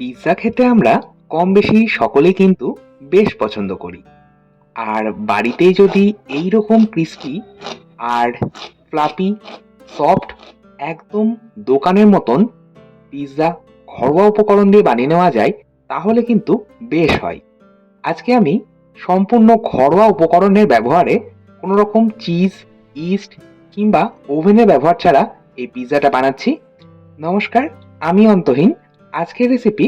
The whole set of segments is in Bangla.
পিৎজা খেতে আমরা কম বেশি সকলেই কিন্তু বেশ পছন্দ করি। আর বাড়িতে যদি এই রকম ক্রিস্পি আর ফ্লাফি সফট একদম দোকানের মতন পিৎজা ঘরোয়া উপকরণ দিয়ে বানিয়ে নেওয়া যায়, তাহলে কিন্তু বেশ হয়। আজকে আমি সম্পূর্ণ ঘরোয়া উপকরণের ব্যবহারে কোনো রকম চিজ, ইস্ট কিংবা ওভেনের ব্যবহার ছাড়া এই পিৎজাটা বানাচ্ছি। নমস্কার, আমি অন্তহীন। আজকের রেসিপি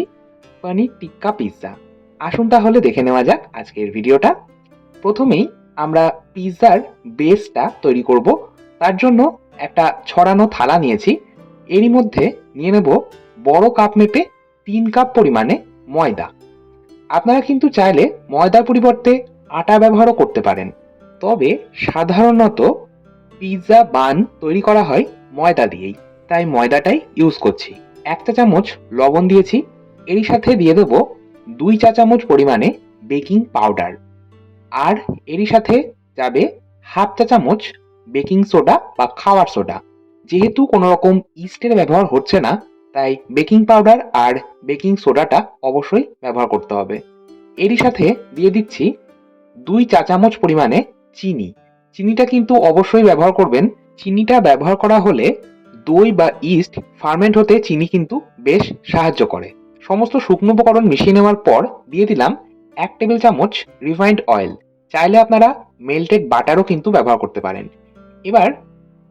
পনির টিক্কা পিৎজা। আসুন তাহলে দেখে নেওয়া যাক আজকের ভিডিওটা। প্রথমেই আমরা পিৎজার বেসটা তৈরি করব। তার জন্য একটা ছড়ানো থালা নিয়েছি। এরই মধ্যে নিয়ে নেব বড় কাপ মেপে 3 কাপ পরিমাণে ময়দা। আপনারা কিন্তু চাইলে ময়দার পরিবর্তে আটা ব্যবহারও করতে পারেন, তবে সাধারণত পিৎজা বান তৈরি করা হয় ময়দা দিয়েই, তাই ময়দাটাই ইউজ করছি। 1 চা চামচ লবণ দিয়েছি। এরই সাথে দিয়ে দেব 2 চা চামচ পরিমাণে বেকিং পাউডার, আর এরই সাথে যাবে 1/2 চা চামচ বেকিং সোডা বা খাওয়ার সোডা। যেহেতু কোনো রকম ইস্টের ব্যবহার হচ্ছে না, তাই বেকিং পাউডার আর বেকিং সোডাটা অবশ্যই ব্যবহার করতে হবে। এরই সাথে দিয়ে দিচ্ছি 2 চা চামচ পরিমাণে চিনি। চিনিটা কিন্তু অবশ্যই ব্যবহার করবেন। চিনিটা ব্যবহার করা হলে দই বা ইস্ট ফার্মেন্ট হতে চিনি কিন্তু বেশ সাহায্য করে। সমস্ত শুকনো উপকরণ মিশিয়ে নেওয়ার পর দিয়ে দিলাম 1 টেবিল চামচ রিফাইন্ড অয়েল। চাইলে আপনারা মেল্টেড বাটারও কিন্তু ব্যবহার করতে পারেন। এবার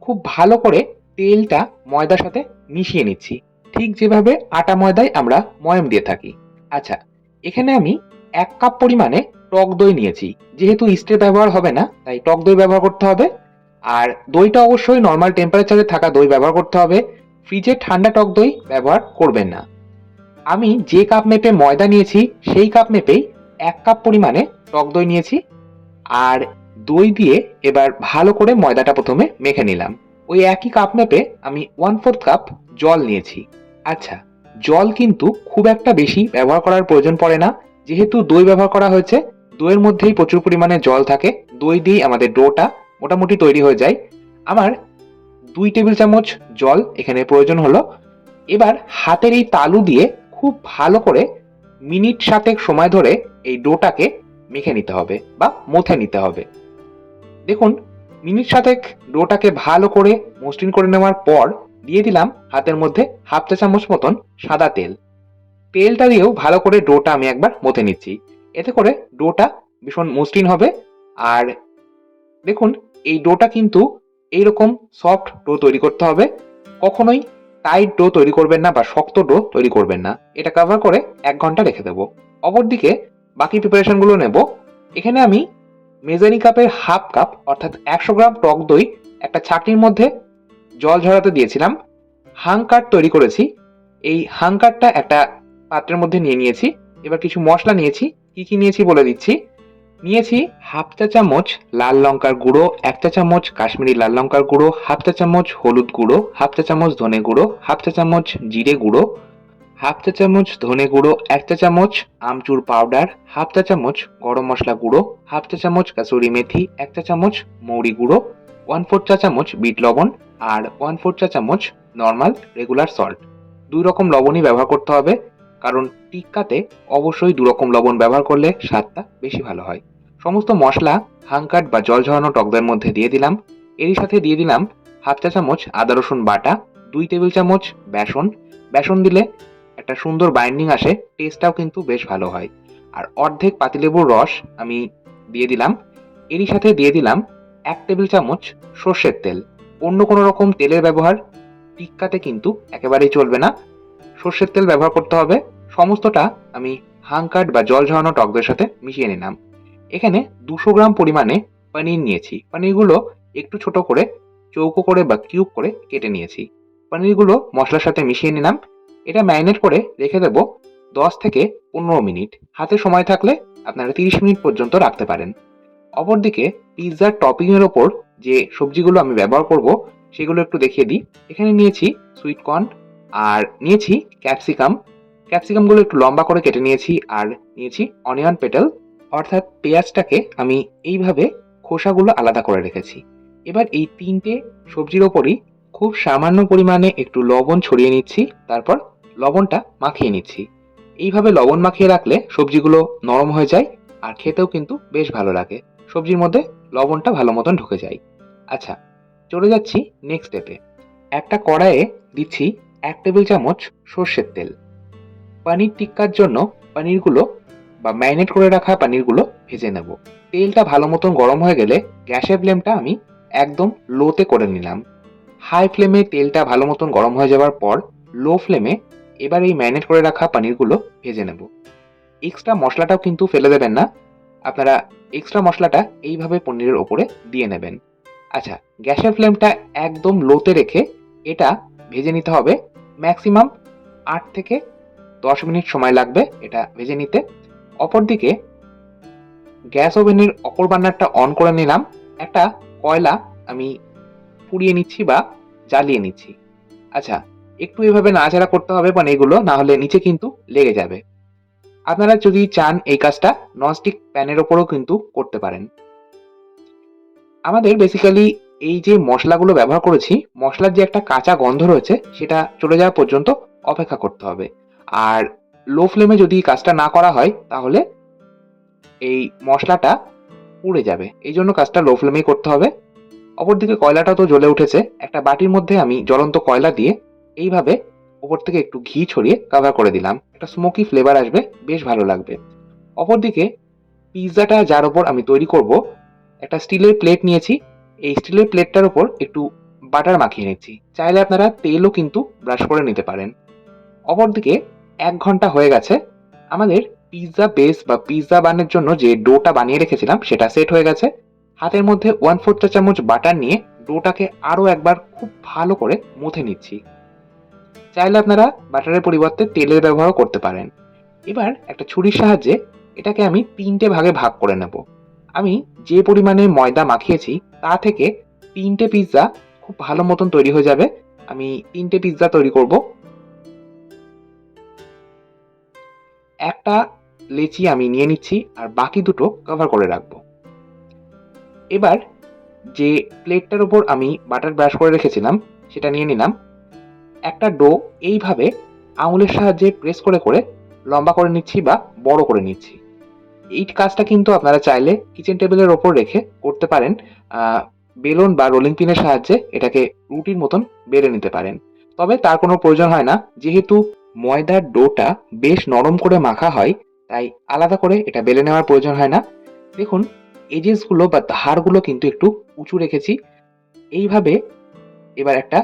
খুব ভালো করে তেলটা ময়দার সাথে মিশিয়ে নিচ্ছি, ঠিক যেভাবে আটা ময়দায় আমরা ময়াম দিয়ে থাকি। আচ্ছা, এখানে আমি 1 কাপ পরিমাণে টক দই নিয়েছি। যেহেতু ইস্টের ব্যবহার হবে না, তাই টক দই ব্যবহার করতে হবে। আর দইটা অবশ্যই নর্মাল টেম্পারেচারে থাকা দই ব্যবহার করতে হবে। ফ্রিজে ঠান্ডা টক দই ব্যবহার করবেন না। আমি যে কাপ মেপে ময়দা নিয়েছি সেই কাপ মেপেই 1 কাপ পরিমাণে টক দই নিয়েছি। আর দই দিয়ে এবার ভালো করে ময়দাটা প্রথমে মেখে নিলাম। ওই একই কাপ মেপে আমি 1/4 কাপ জল নিয়েছি। আচ্ছা, জল কিন্তু খুব একটা বেশি ব্যবহার করার প্রয়োজন পড়ে না। যেহেতু দই ব্যবহার করা হয়েছে, দইয়ের মধ্যেই প্রচুর পরিমাণে জল থাকে। দই দিয়েই আমাদের ডোটা মোটামুটি তৈরি হয়ে যায়। আমার 2 টেবিল চামচ জল এখানে প্রয়োজন হলো। এবার হাতের এই তালু দিয়ে খুব ভালো করে মিনিট 7 সময় ধরে এই ডোটাকে মেখে নিতে হবে বা মথে নিতে হবে। দেখুন, মিনিট 7 ডোটাকে ভালো করে মসৃণ করে নেওয়ার পর দিয়ে দিলাম হাতের মধ্যে 1/2 চা চামচ মতন সাদা তেল। তেলটা দিয়েও ভালো করে ডোটা আমি একবার মথে নিচ্ছি। এতে করে ডোটা ভীষণ মসৃণ হবে। আর দেখুন, এই ডোটা কিন্তু এইরকম সফট ডো তৈরি করতে হবে। কখনোই টাইট ডো তৈরি করবেন না বা শক্ত ডো তৈরি করবেন না। এটা কভার করে 1 ঘন্টা রেখে দেবো। অপরদিকে বাকি প্রিপারেশনগুলো নেব। এখানে আমি মেজারিং কাপের 1/2 কাপ অর্থাৎ 100 গ্রাম টক দই একটা ছাঁকনির মধ্যে জল ঝরাতে দিয়েছিলাম। হাংকার তৈরি করেছি। এই হাংকারটা একটা পাত্রের মধ্যে নিয়ে নিয়েছি। এবার কিছু মশলা নিয়েছি। কি কি নিয়েছি বলে দিচ্ছি। নিয়েছি 1/2 চা চামচ লাল লঙ্কার গুঁড়ো, 1 চা চামচ কাশ্মীরি লাল লঙ্কার গুঁড়ো, 1/2 চা চামচ হলুদ গুঁড়ো, 1/2 চা চামচ ধনে গুঁড়ো, 1/2 চা চামচ জিরে গুঁড়ো, 1/2 চা চামচ ধনে গুঁড়ো, 1 চা চামচ আমচুর পাউডার, 1/2 চা চামচ গরম মশলা গুঁড়ো, 1/2 চা চামচ কাসুরি মেথি, 1 চা চামচ মৌরি গুঁড়ো, 1/4 চা চামচ বিট লবণ, আর 1/4 চা চামচ নর্মাল রেগুলার সল্ট। 2 রকম লবণই ব্যবহার করতে হবে, কারণ টিক্কাতে অবশ্যই 2 রকম লবণ ব্যবহার করলে স্বাদটা বেশি ভালো হয়। সমস্ত মশলা হাংকাট বা জল ঝরানো টক দইয়ের মধ্যে দিয়ে দিলাম। এরই সাথে দিয়ে দিলাম 1/2 চা চামচ আদা রসুন বাটা, 2 টেবিল চামচ বেসন। বেসন দিলে একটা সুন্দর বাইন্ডিং আসে, টেস্টটাও কিন্তু বেশ ভালো হয়। আর অর্ধেক পাতিলেবুর রস আমি দিয়ে দিলাম। এরই সাথে দিয়ে দিলাম 1 টেবিল চামচ সর্ষের তেল। অন্য কোনো রকম তেলের ব্যবহার টিক্কাতে কিন্তু একেবারেই চলবে না। সর্ষের তেল ব্যবহার করতে হবে। সমস্তটা আমি হাংকাট বা জল ঝরানো টক দইয়ের সাথে মিশিয়ে নিলাম। এখানে 200 গ্রাম পরিমাণে পনির নিয়েছি। পনিরগুলো একটু ছোট করে চৌকো করে বা কিউব করে কেটে নিয়েছি। পনিরগুলো মশলার সাথে মিশিয়ে নিলাম। এটা ম্যারিনেট করে রেখে দেব 10 থেকে 15 মিনিট। হাতে সময় থাকলে আপনারা 30 মিনিট পর্যন্ত রাখতে পারেন। অপরদিকে পিৎজার টপিং এর ওপর যে সবজিগুলো আমি ব্যবহার করব সেগুলো একটু দেখিয়ে দিই। এখানে নিয়েছি সুইট কর্ন, আর নিয়েছি ক্যাপসিকাম। ক্যাপসিকামগুলো একটু লম্বা করে কেটে নিয়েছি। আর নিয়েছি অনিয়ন পেটাল, অর্থাৎ পেঁয়াজটাকে আমি এইভাবে খোসাগুলো আলাদা করে রেখেছি। এবার এই 3টে সবজির ওপরই খুব সামান্য পরিমাণে একটু লবণ ছড়িয়ে নিচ্ছি, তারপর লবণটা মাখিয়ে নিচ্ছি। এইভাবে লবণ মাখিয়ে রাখলে সবজিগুলো নরম হয়ে যায় আর খেতেও কিন্তু বেশ ভালো লাগে। সবজির মধ্যে লবণটা ভালো মতন ঢুকে যায়। আচ্ছা, চলে যাচ্ছি নেক্সট স্টেপে। একটা কড়াইয়ে দিচ্ছি ১ টেবিল চামচ সর্ষের তেল। পানির টিক্কার জন্য পানিরগুলো বা ম্যারিনেট করে রাখা পানিরগুলো ভেজে নেব। তেলটা ভালো মতন গরম হয়ে গেলে গ্যাসের ফ্লেমটা আমি একদম লোতে করে নিলাম। হাই ফ্লেমে তেলটা ভালো মতন গরম হয়ে যাওয়ার পর লো ফ্লেমে এবার এই ম্যারিনেট করে রাখা পানিরগুলো ভেজে নেব। এক্সট্রা মশলাটাও কিন্তু ফেলে দেবেন না। আপনারা এক্সট্রা মশলাটা এইভাবে পনিরের ওপরে দিয়ে নেবেন। আচ্ছা, গ্যাসের ফ্লেমটা একদম লোতে রেখে এটা ভেজে নিতে হবে। ম্যাক্সিমাম ৮ থেকে ১০ মিনিট সময় লাগবে এটা ভেজে নিতে। অপরদিকে গ্যাস ওভেনের অপর বার্নারটা অন করে নিলাম। একটা কয়লা আমি পুড়িয়ে নিচ্ছি বা জ্বালিয়ে নিচ্ছি। আচ্ছা, একটু এভাবে নাড়াচাড়া করতে হবে পনিরগুলো, না হলে নিচে কিন্তু লেগে যাবে। আপনারা যদি চান এই কাজটা ননস্টিক প্যানের ওপরেও কিন্তু করতে পারেন। আমাদের বেসিক্যালি এই যে মশলাগুলো ব্যবহার করেছি, মশলার যে একটা কাঁচা গন্ধ রয়েছে সেটা চলে যাওয়া পর্যন্ত অপেক্ষা করতে হবে। আর লো ফ্লেমে যদি কাজটা না করা হয় তাহলে এই মশলাটা পুড়ে যাবে। এইজন্য কাজটা লো ফ্লেমেই করতে হবে। অপরদিকে কয়লাটা তো জ্বলে উঠেছে। একটা বাটির মধ্যে আমি জ্বলন্ত কয়লা দিয়ে এইভাবে উপর থেকে একটু ঘি ছড়িয়ে কভার করে দিলাম। একটা স্মোকি ফ্লেভার আসবে, বেশ ভালো লাগবে। অপরদিকে পিজ্জাটা যার উপর আমি তৈরি করব, একটা স্টিলের প্লেট নিয়েছি। এই স্টিলের প্লেটটার উপর একটু বাটার মাখিয়ে নিচ্ছি। চাইলে আপনারা তেলও কিন্তু ব্রাশ করে নিতে পারেন। অপরদিকে ১ ঘন্টা হয়ে গেছে। আমাদের পিজ্জা বেস বা পিজ্জা বানানোর জন্য যে ডোটা বানিয়ে রেখেছিলাম সেটা সেট হয়ে গেছে। হাতের মধ্যে 1/4 চা চামচ বাটার নিয়ে ডোটাকে আরো একবার খুব ভালো করে মুথে নিচ্ছি। চাইলে আপনারা বাটারের পরিবর্তে তেলের ব্যবহারও করতে পারেন। এবার একটা ছুরির সাহায্যে এটাকে আমি ৩টে ভাগে ভাগ করে নেব। আমি যে পরিমাণে ময়দা মাখিয়েছি তা থেকে ৩টে পিজ্জা খুব ভালো মতন তৈরি হয়ে যাবে। আমি ৩টে পিজ্জা তৈরি করব। একটা লেচি আমি নিয়ে নিচ্ছি আর বাকি দুটো কভার করে রাখবো। এবার যে প্লেটটার উপর আমি বাটার ব্রাশ করে রেখেছিলাম সেটা নিয়ে নিলাম। একটা ডো এইভাবে আঙুলের সাহায্যে প্রেস করে করে লম্বা করে নিচ্ছি বা বড় করে নিচ্ছি। এই কাজটা কিন্তু আপনারা চাইলে কিচেন টেবিলের ওপর রেখে করতে পারেন। বেলুন বা রোলিং পিনের সাহায্যে এটাকে রুটির মতন বেলে নিতে পারেন। তবে তার কোনো প্রয়োজন হয় না, যেহেতু ময়দার ডোটা বেশ নরম করে মাখা হয়, তাই আলাদা করে এটা বেলে নেওয়ার প্রয়োজন হয় না। দেখুন, এজেসগুলো বা ধারগুলো কিন্তু একটু উঁচু রেখেছি। এইভাবে এবার একটা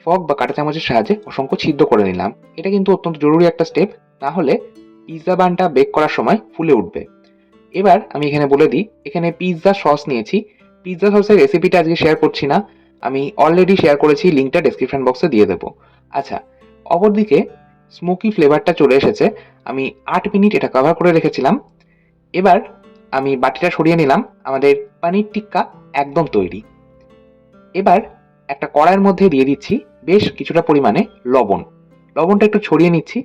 ফর্ক বা কাঁটা চামচের সাহায্যে অসংখ্য ছিদ্র করে নিলাম। এটা কিন্তু অত্যন্ত জরুরি একটা স্টেপ, না হলে পিৎজা বানটা বেক করার সময় ফুলে উঠবে। এবার আমি এখানে বলে দিই, এখানে পিৎজা সস নিয়েছি। পিৎজা সসের রেসিপিটা আজকে শেয়ার করছি না, আমি অলরেডি শেয়ার করেছি, লিঙ্কটা ডেসক্রিপশন বক্সে দিয়ে দেবো। আচ্ছা, অপরদিকে স্মোকি ফ্লেভারটা চলে এসেছে। আমি ৮ মিনিট এটা কভার করে রেখেছিলাম। এবার আমি বাটিটা সরিয়ে নিলাম। আমাদের পানির টিক্কা একদম তৈরি। এবার একটা কড়াইয়ের মধ্যে দিয়ে দিচ্ছি বেশ কিছুটা পরিমাণে লবণ। লবণটা একটু ছড়িয়ে নিচ্ছি।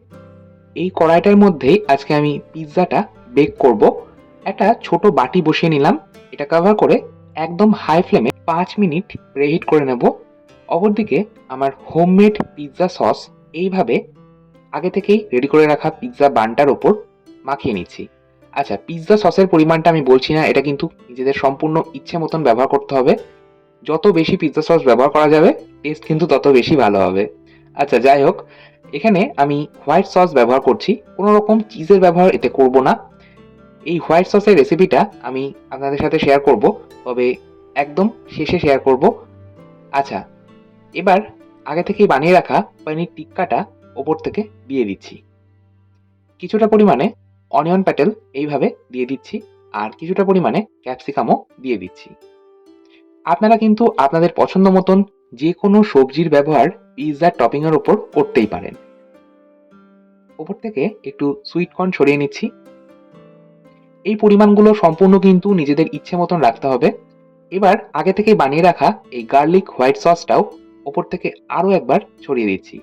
এই কড়াইটার মধ্যেই আজকে আমি পিৎজাটা বেক করব। একটা ছোট বাটি বসিয়ে নিলাম। এটা কভার করে একদম হাই ফ্লেমে ৫ মিনিট প্রিহিট করে নেব। অপরদিকে আমার হোমমেড পিৎজা সস এইভাবে আগে থেকেই রেডি করে রাখা পিৎজা বানটার ওপর মাখিয়ে নিচ্ছি। আচ্ছা, পিৎজা সসের পরিমাণটা আমি বলছি না, এটা কিন্তু নিজেদের সম্পূর্ণ ইচ্ছে মতন ব্যবহার করতে হবে। যত বেশি পিৎজা সস ব্যবহার করা যাবে টেস্ট কিন্তু তত বেশি ভালো হবে। আচ্ছা, যাই হোক, এখানে আমি হোয়াইট সস ব্যবহার করছি, কোনো রকম চিজের ব্যবহার এতে করব না। এই হোয়াইট সসের রেসিপিটা আমি আপনাদের সাথে শেয়ার করব, তবে একদম শেষে শেয়ার করব। আচ্ছা, এবার আগে থেকেই বানিয়ে রাখা পনির টিক্কাটা ওপর থেকে দিয়ে দিচ্ছি। কিছুটা পরিমাণে অনিয়ন প্যাটেল এইভাবে দিয়ে দিচ্ছি, আর কিছুটা পরিমাণে ক্যাপসিকামও দিয়ে দিচ্ছি। আপনারা কিন্তু আপনাদের পছন্দ মতন যে কোনো সবজির ব্যবহার পিৎজার টপিং এর ওপর করতেই পারেন। ওপর থেকে একটু সুইট কর্ন ছড়িয়ে নিচ্ছি। এই পরিমাণগুলো সম্পূর্ণ কিন্তু নিজেদের ইচ্ছে মতন রাখতে হবে। এবার আগে থেকে বানিয়ে রাখা এই গার্লিক হোয়াইট সসটাও ওপর থেকে আরও একবার ছড়িয়ে দিচ্ছি।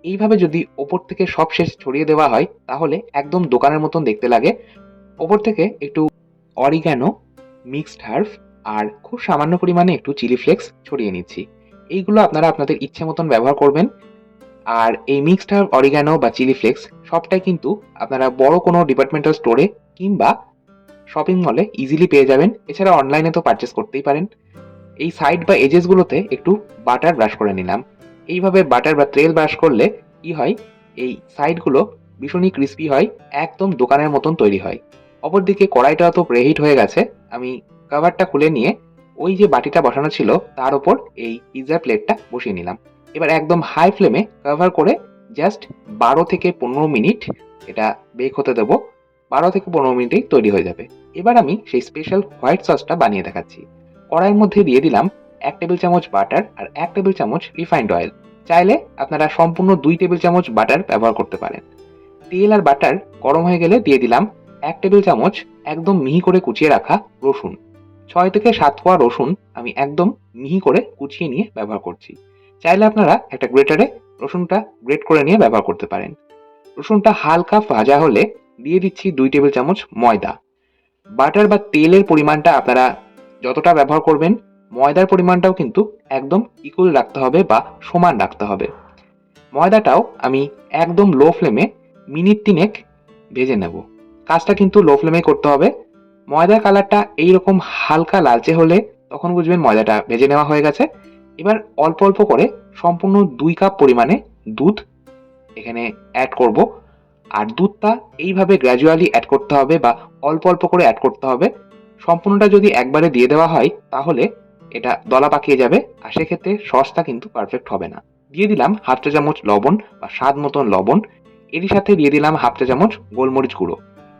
এইভাবে যদি ওপর থেকে সব শেষ ছড়িয়ে দেওয়া হয় তাহলে একদম দোকানের মতন দেখতে লাগে। ওপর থেকে একটু অরিগ্যানো, মিক্সড হার্ব আর খুব সামান্য পরিমাণে একটু চিলি ফ্লেক্স ছড়িয়ে নিচ্ছি। এইগুলো আপনারা আপনাদের ইচ্ছে মতন ব্যবহার করবেন। আর এই মিক্সড হার্ব, অরিগ্যানো বা চিলি ফ্লেক্স সবটাই কিন্তু আপনারা বড় কোনো ডিপার্টমেন্টাল স্টোরে কিংবা শপিং মলে ইজিলি পেয়ে যাবেন। এছাড়া অনলাইনে তো পারচেস করতেই পারেন। এই সাইড বা এজেসগুলোতে একটু বাটার ব্রাশ করে নিলাম। এইভাবে বাটার বা তেল ব্রাশ করলে কি হয়, এই সাইডগুলো ভীষণই ক্রিস্পি হয়, একদম দোকানের মতন তৈরি হয়। অপরদিকে কড়াইটা তো প্রেহিট হয়ে গেছে। আমি কভারটা খুলে নিয়ে ওই যে বাটিটা বসানো ছিল তার উপর এই পিৎজার প্লেটটা বসিয়ে নিলাম। এবার একদম হাই ফ্লেমে কভার করে জাস্ট 12 থেকে 15 মিনিট এটা বেক হতে দেবো। 12 থেকে 15 মিনিটেই তৈরি হয়ে যাবে। এবার আমি সেই স্পেশাল হোয়াইট সসটা বানিয়ে দেখাচ্ছি। কড়াইয়ের মধ্যে দিয়ে দিলাম 1 টেবিল চামচ বাটার আর 1 টেবিল চামচ রিফাইন্ড অয়েল। চাইলে আপনারা সম্পূর্ণ 2 টেবিল চামচ বাটার ব্যবহার করতে পারেন। তেল আর বাটার গরম হয়ে গেলে দিয়ে দিলাম 1 টেবিল চামচ একদম মিহি করে কুচিয়ে রাখা রসুন। 6 থেকে 7 কোয়া রসুন আমি একদম মিহি করে কুচিয়ে নিয়ে ব্যবহার করছি। চাইলে আপনারা একটা গ্রেটারে রসুনটা গ্রেট করে নিয়ে ব্যবহার করতে পারেন। রসুনটা হালকা ভাজা হলে দিয়ে দিচ্ছি 2 টেবিল চামচ ময়দা। বাটার বা তেলের পরিমাণটা আপনারা যতটা ব্যবহার করবেন, ময়দার পরিমাণটাও কিন্তু একদম ইকুয়াল রাখতে হবে বা সমান রাখতে হবে। ময়দাটাও আমি একদম লো ফ্লেমে মিনিট 3 ভেজে নেব। কাজটা কিন্তু লো ফ্লেমে করতে হবে। ময়দার কালারটা এইরকম হালকা লালচে হলে তখন বুঝবেন ময়দাটা ভেজে নেওয়া হয়ে গেছে। এবার অল্প অল্প করে সম্পূর্ণ 2 কাপ পরিমাণে দুধ এখানে অ্যাড করব। আর দুধটা এইভাবে গ্র্যাজুয়ালি অ্যাড করতে হবে বা অল্প অল্প করে অ্যাড করতে হবে। সম্পূর্ণটা যদি একবারে দিয়ে দেওয়া হয় তাহলে এটা দলা পাকিয়ে যাবে, আর সেক্ষেত্রে সসটা কিন্তু পারফেক্ট হবে না। দিয়ে দিলাম হাফ চা চামচ লবণ বা স্বাদ মতন লবণ। এরই সাথে দিয়ে দিলাম হাফ চা চামচ গোলমরিচ গুঁড়ো।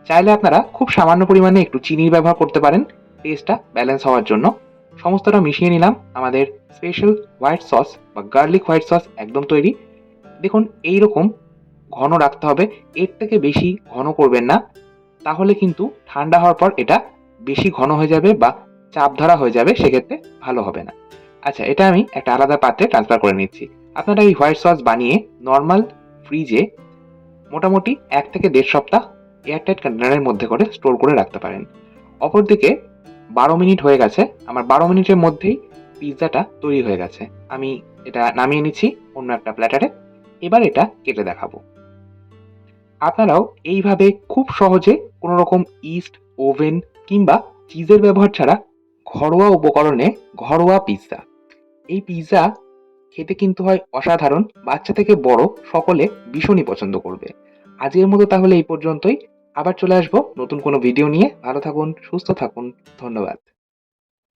চাইলে আপনারা খুব সামান্য পরিমাণে একটু চিনির ব্যবহার করতে পারেন টেস্টটা ব্যালেন্স হওয়ার জন্য। সমস্তটা মিশিয়ে নিলাম। আমাদের স্পেশাল হোয়াইট সস বা গার্লিক হোয়াইট সস একদম তৈরি। দেখুন এইরকম ঘন রাখতে হবে, এর থেকে বেশি ঘন করবেন না, তাহলে কিন্তু ঠান্ডা হওয়ার পর এটা বেশি ঘন হয়ে যাবে বা চাপ ধরা হয়ে যাবে, সেক্ষেত্রে ভালো হবে না। আচ্ছা, এটা আমি একটা আলাদা পাত্রে ট্রান্সফার করে নিচ্ছি। আপনারা এই হোয়াইট সস বানিয়ে নর্মাল ফ্রিজে মোটামুটি 1 থেকে 1.5 সপ্তাহ এয়ারটাইট কন্টেনারের মধ্যে করে স্টোর করে রাখতে পারেন। অপরদিকে 12 মিনিট হয়ে গেছে। আমার 12 মিনিটের মধ্যেই পিৎজাটা তৈরি হয়ে গেছে। আমি এটা নামিয়ে নিচ্ছি অন্য একটা প্ল্যাটারে। এবার এটা কেটে দেখাবো। আপনারাও এইভাবে খুব সহজে কোনো রকম ইস্ট, ওভেন কিংবা চিজের ব্যবহার ছাড়া ঘরোয়া উপকরণে ঘরোয়া পিৎজা। এই পিৎজা খেতে কিন্তু হয় অসাধারণ। বাচ্চা থেকে বড় সকলে ভীষণই পছন্দ করবে। আজকের মতো তাহলে এই পর্যন্তই। আবার চলে আসবো নতুন কোনো ভিডিও নিয়ে। ভালো থাকুন, সুস্থ থাকুন। ধন্যবাদ।